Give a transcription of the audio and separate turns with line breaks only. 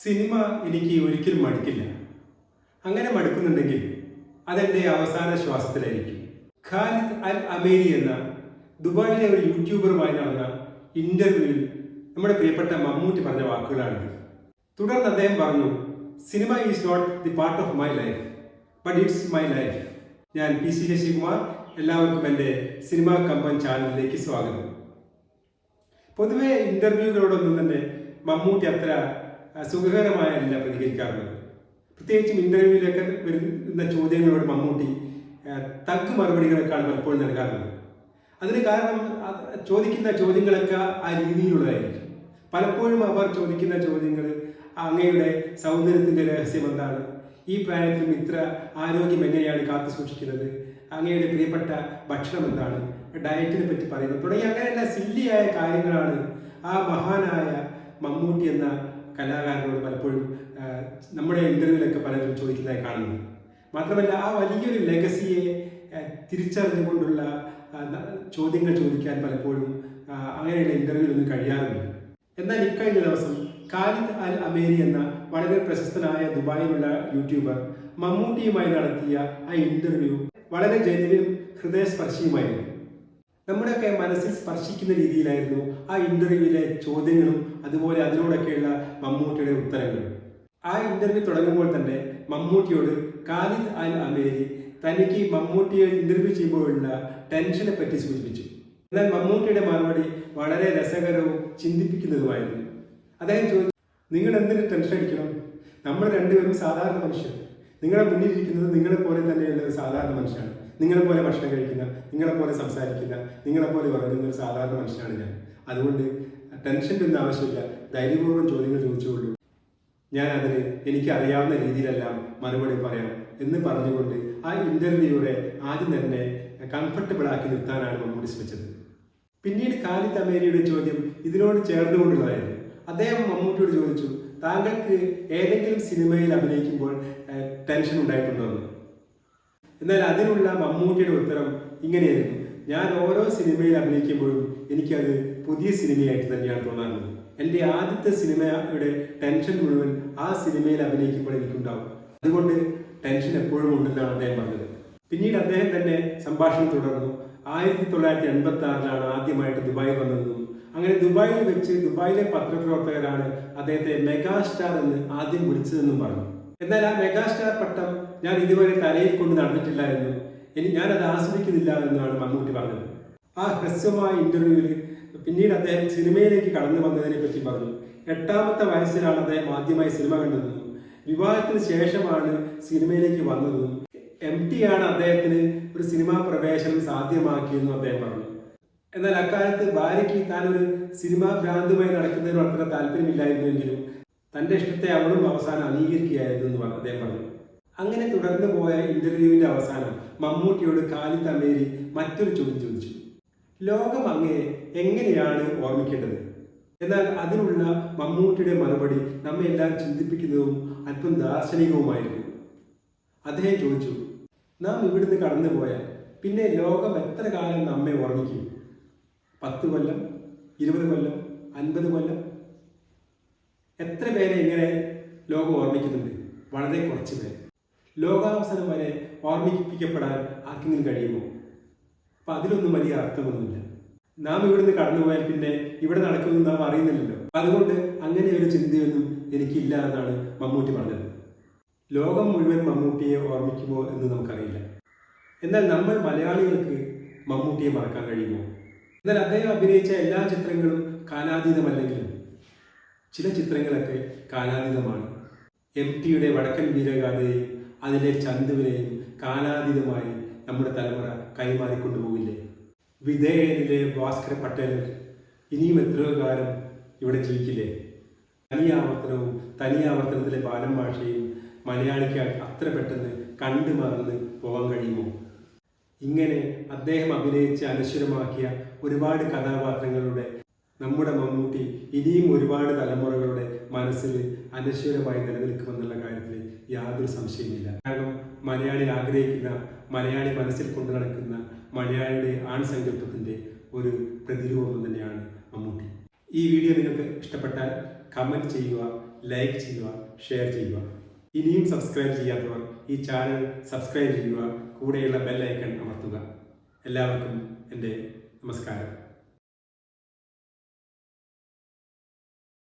Cinema എനിക്ക് ഒരിക്കലും മടുക്കില്ല. അങ്ങനെ മടുക്കുന്നുണ്ടെങ്കിൽ അതെൻ്റെ അവസാന ശ്വാസത്തിലായിരിക്കും. ഖാലിദ് അൽ അമേരി എന്ന ദുബായിലെ ഒരു യൂട്യൂബറുമായി നടന്ന ഇന്റർവ്യൂവിൽ നമ്മുടെ പ്രിയപ്പെട്ട മമ്മൂട്ടി പറഞ്ഞ വാക്കുകളാണിത്. തുടർന്ന് അദ്ദേഹം പറഞ്ഞു, cinema is not the part of my life, but it's my life. ഞാൻ പി സി ശശികുമാർ. എല്ലാവർക്കും എൻ്റെ സിനിമാ കമ്പൻ ചാനലിലേക്ക് സ്വാഗതം. പൊതുവെ ഇന്റർവ്യൂകളോടൊന്നും തന്നെ മമ്മൂട്ടി അത്ര സുഖകരമായല്ല പ്രതികരിക്കാറുള്ളത്. പ്രത്യേകിച്ചും ഇന്റർവ്യൂവിലൊക്കെ വരുന്ന ചോദ്യങ്ങളോട് മമ്മൂട്ടി തഗ് മറുപടികളെക്കാൾ പലപ്പോഴും നൽകാറുള്ളത്. അതിന് കാരണം ചോദിക്കുന്ന ചോദ്യങ്ങളൊക്കെ ആ രീതിയിലുള്ളതായിരിക്കും. പലപ്പോഴും അവർ ചോദിക്കുന്ന ചോദ്യങ്ങൾ, അങ്ങയുടെ സൗന്ദര്യത്തിൻ്റെ രഹസ്യം എന്താണ്, ഈ പ്രായത്തിലും ഇത്ര ആരോഗ്യം എങ്ങനെയാണ് കാത്തു സൂക്ഷിക്കുന്നത്, അങ്ങയുടെ പ്രിയപ്പെട്ട ഭക്ഷണം എന്താണ്, ഡയറ്റിനെ പറ്റി പറയുന്നത് തുടങ്ങി അങ്ങനെയുള്ള സില്ലിയായ കാര്യങ്ങളാണ് ആ മഹാനായ മമ്മൂട്ടി എന്ന കലാകാരനോട് പലപ്പോഴും നമ്മുടെ ഇന്റർവ്യൂവിലൊക്കെ പലരും ചോദിക്കുന്നതായി കാണുന്നത്. മാത്രമല്ല ആ വലിയൊരു ലെഗസിയെ തിരിച്ചറിഞ്ഞുകൊണ്ടുള്ള ചോദ്യങ്ങൾ ചോദിക്കാൻ പലപ്പോഴും അങ്ങനെയുള്ള ഇന്റർവ്യൂവിലൊന്നും കഴിയാറില്ല. എന്നാൽ ഇക്കഴിഞ്ഞ ദിവസം ഖാലിദ് അൽ അമേരി എന്ന വളരെ പ്രശസ്തനായ ദുബായിലുള്ള യൂട്യൂബർ മമ്മൂട്ടിയുമായി നടത്തിയ ആ ഇന്റർവ്യൂ വളരെ ജനുവിനും ഹൃദയസ്പർശിയുമായിരുന്നു. നമ്മുടെയൊക്കെ മനസ്സിൽ സ്പർശിക്കുന്ന രീതിയിലായിരുന്നു ആ ഇന്റർവ്യൂവിലെ ചോദ്യങ്ങളും അതുപോലെ അതിനോടൊക്കെയുള്ള മമ്മൂട്ടിയുടെ ഉത്തരങ്ങളും. ആ ഇന്റർവ്യൂ തുടങ്ങുമ്പോൾ തന്നെ മമ്മൂട്ടിയോട് ഖാലിദ് അൽ അമേരി തനിക്ക് മമ്മൂട്ടിയെ ഇന്റർവ്യൂ ചെയ്യുമ്പോഴുള്ള ടെൻഷനെ പറ്റി സൂചിപ്പിച്ചു. എന്നാൽ മമ്മൂട്ടിയുടെ മറുപടി വളരെ രസകരവും ചിന്തിപ്പിക്കുന്നതുമായിരുന്നു. അദ്ദേഹം ചോദിച്ചു, നിങ്ങൾ എന്തിന് ടെൻഷൻ അടിക്കണം? നമ്മൾ രണ്ടുപേരും സാധാരണ മനുഷ്യർ. നിങ്ങളെ മുന്നിലിരിക്കുന്നത് നിങ്ങളെപ്പോലെ തന്നെയുള്ള ഒരു സാധാരണ മനുഷ്യനാണ്. നിങ്ങളെപ്പോലെ ഭക്ഷണം കഴിക്കുന്ന, നിങ്ങളെപ്പോലെ സംസാരിക്കുന്ന, നിങ്ങളെപ്പോലെ ഉറങ്ങുന്ന ഒരു സാധാരണ മനുഷ്യനാണ് ഞാൻ. അതുകൊണ്ട് ടെൻഷൻ്റെ ഒന്നും ആവശ്യമില്ല, ധൈര്യപൂർവ്വം ചോദ്യങ്ങൾ ചോദിച്ചുകൊള്ളൂ. ഞാൻ അതിന് എനിക്ക് അറിയാവുന്ന രീതിയിലെല്ലാം മറുപടി പറയാം എന്ന് പറഞ്ഞുകൊണ്ട് ആ ഇന്റർവ്യൂവറെ ആദ്യം തന്നെ കംഫർട്ടബിൾ ആക്കി നിർത്താനാണ് മമ്മൂട്ടി ശ്രമിച്ചത്. പിന്നീട് ഖാലിദ് അമേരിയുടെ ചോദ്യം ഇതിനോട് ചേർന്നുകൊണ്ടുള്ളതായിരുന്നു. അദ്ദേഹം മമ്മൂട്ടിയോട് ചോദിച്ചു, താങ്കൾക്ക് ഏതെങ്കിലും സിനിമയിൽ അഭിനയിക്കുമ്പോൾ ടെൻഷൻ ഉണ്ടായിട്ടുണ്ടോ എന്ന്. എന്നാൽ അതിനുള്ള മമ്മൂട്ടിയുടെ ഉത്തരം ഇങ്ങനെയായിരുന്നു, ഞാൻ ഓരോ സിനിമയിൽ അഭിനയിക്കുമ്പോഴും എനിക്കത് പുതിയ സിനിമയായിട്ട് തന്നെയാണ് തോന്നാറുള്ളത്. എൻ്റെ ആദ്യത്തെ സിനിമയുടെ ടെൻഷൻ മുഴുവൻ ആ സിനിമയിൽ അഭിനയിക്കുമ്പോൾ എനിക്കുണ്ടാവും. അതുകൊണ്ട് ടെൻഷൻ എപ്പോഴും ഉണ്ടെന്നാണ് അദ്ദേഹം പറഞ്ഞത്. പിന്നീട് അദ്ദേഹം തന്നെ സംഭാഷണം തുടർന്നു. 1986 ആദ്യമായിട്ട് ദുബായിൽ വന്നതെന്നും അങ്ങനെ ദുബായിൽ വെച്ച് ദുബായിലെ പത്രപ്രവർത്തകരാണ് അദ്ദേഹത്തെ മെഗാസ്റ്റാർ എന്ന് ആദ്യം വിളിച്ചതെന്നും പറഞ്ഞു. എന്നാൽ ആ മെഗാസ്റ്റാർ പട്ടം ഞാൻ ഇതുവരെ തലയിൽ കൊണ്ട് നടന്നിട്ടില്ല എന്നും ഞാനത് ആസ്വദിക്കുന്നില്ല എന്നുമാണ് മമ്മൂട്ടി പറഞ്ഞത്. ആ ഹ്രസ്വമായ ഇന്റർവ്യൂവിൽ പിന്നീട് അദ്ദേഹം സിനിമയിലേക്ക് കടന്നു വന്നതിനെ പറ്റി പറഞ്ഞു. 8ാമത്തെ വയസ്സിലാണ് അദ്ദേഹം ആദ്യമായി സിനിമ കണ്ടതെന്നും വിവാഹത്തിന് ശേഷമാണ് സിനിമയിലേക്ക് വന്നതെന്നും MT ആണ് അദ്ദേഹത്തിന് ഒരു സിനിമാ പ്രവേശനം സാധ്യമാക്കിയെന്നും അദ്ദേഹം പറഞ്ഞു. എന്നാൽ അക്കാലത്ത് ഭാര്യയ്ക്ക് താൻ ഒരു സിനിമാ ഭ്രാന്തുമായി നടക്കുന്നതിനും അത്ര താല്പര്യമില്ലായിരുന്നുവെങ്കിലും തൻ്റെ ഇഷ്ടത്തെ അവളും അവസാനം അംഗീകരിക്കുകയായിരുന്നു എന്ന് അദ്ദേഹം പറഞ്ഞു. അങ്ങനെ തുടർന്നു പോയ ഇന്റർവ്യൂവിന്റെ അവസാനം മമ്മൂട്ടിയോട് ഖാലിദ് അമേരി മറ്റൊരു ചോദ്യം ചോദിച്ചു, ലോകം അങ്ങയെ എങ്ങനെയാണ് ഓർമ്മിക്കേണ്ടത്? എന്നാൽ അതിനുള്ള മമ്മൂട്ടിയുടെ മറുപടി നമ്മെ എല്ലാം ചിന്തിപ്പിക്കുന്നതും അല്പം ദാർശനികവുമായിരുന്നു. അദ്ദേഹം ചോദിച്ചു, നാം ഇവിടുന്ന് കടന്നു പോയാൽ പിന്നെ ലോകം എത്ര കാലം നമ്മെ ഓർമ്മിക്കും? 10 കൊല്ലം, 20 കൊല്ലം, 50 കൊല്ലം? എത്ര പേരെ ഇങ്ങനെ ലോകം ഓർമ്മിക്കുന്നുണ്ട്? വളരെ കുറച്ച് പേര്. ലോകാവസാനം വരെ ഓർമ്മിപ്പിക്കപ്പെടാൻ ആർക്കെങ്കിലും കഴിയുമോ? അപ്പം അതിലൊന്നും വലിയ അർത്ഥമൊന്നുമില്ല. നാം ഇവിടുന്ന് കടന്നുപോയാൽ പിന്നെ ഇവിടെ നടക്കുന്നത് നാം അറിയുന്നില്ലല്ലോ. അതുകൊണ്ട് അങ്ങനെ ഒരു ചിന്തയൊന്നും എനിക്കില്ല എന്നാണ് മമ്മൂട്ടി പറഞ്ഞത്. ലോകം മുഴുവൻ മമ്മൂട്ടിയെ ഓർമ്മിക്കുമോ എന്ന് നമുക്കറിയില്ല. എന്നാൽ നമ്മൾ മലയാളികൾക്ക് മമ്മൂട്ടിയെ മറക്കാൻ കഴിയുമോ? എന്നാൽ അദ്ദേഹം അഭിനയിച്ച എല്ലാ ചിത്രങ്ങളും കാലാതീതമല്ലെങ്കിലും ചില ചിത്രങ്ങളൊക്കെ കാലാതീതമാണ്. MTയുടെ വടക്കൻ വീരഗാഥയെയും അതിലെ ചന്തുവിനെയും കാലാതീതമായി നമ്മുടെ തലമുറ കൈമാറിക്കൊണ്ടുപോകില്ലേ? വിധേയനിലെ ഭാസ്കര പട്ടേലൻ ഇനിയും എത്രയോ കാലം ഇവിടെ ജീവിക്കില്ലേ? തനിയാവർത്തനത്തിലെ ബാലൻ ഭാഷയും മലയാളിക്ക് അത്ര പെട്ടെന്ന് കണ്ടു മറന്ന് പോകാൻ കഴിയുമോ? ഇങ്ങനെ അദ്ദേഹം അഭിനയിച്ച് അനശ്വരമാക്കിയ ഒരുപാട് കഥാപാത്രങ്ങളുടെ നമ്മുടെ മമ്മൂട്ടി ഇനിയും ഒരുപാട് തലമുറകളുടെ മനസ്സിൽ അനശ്വരമായി നിലനിൽക്കുമെന്നുള്ള കാര്യത്തിൽ യാതൊരു സംശയമില്ല. കാരണം മലയാളി ആഗ്രഹിക്കുന്ന, മലയാളി മനസ്സിൽ കൊണ്ടു നടക്കുന്ന മലയാളിയുടെ ആൺസങ്കല്പത്തിൻ്റെ ഒരു പ്രതിരൂപം തന്നെയാണ് മമ്മൂട്ടി. ഈ വീഡിയോ നിങ്ങൾക്ക് ഇഷ്ടപ്പെട്ടാൽ കമൻറ്റ് ചെയ്യുക, ലൈക്ക് ചെയ്യുക, ഷെയർ ചെയ്യുക. ഇനിയും സബ്സ്ക്രൈബ് ചെയ്യാത്തവർ ഈ ചാനൽ സബ്സ്ക്രൈബ് ചെയ്യുക, കൂടെയുള്ള ബെൽ ഐക്കൺ അമർത്തുക. എല്ലാവർക്കും എൻ്റെ നമസ്കാരം.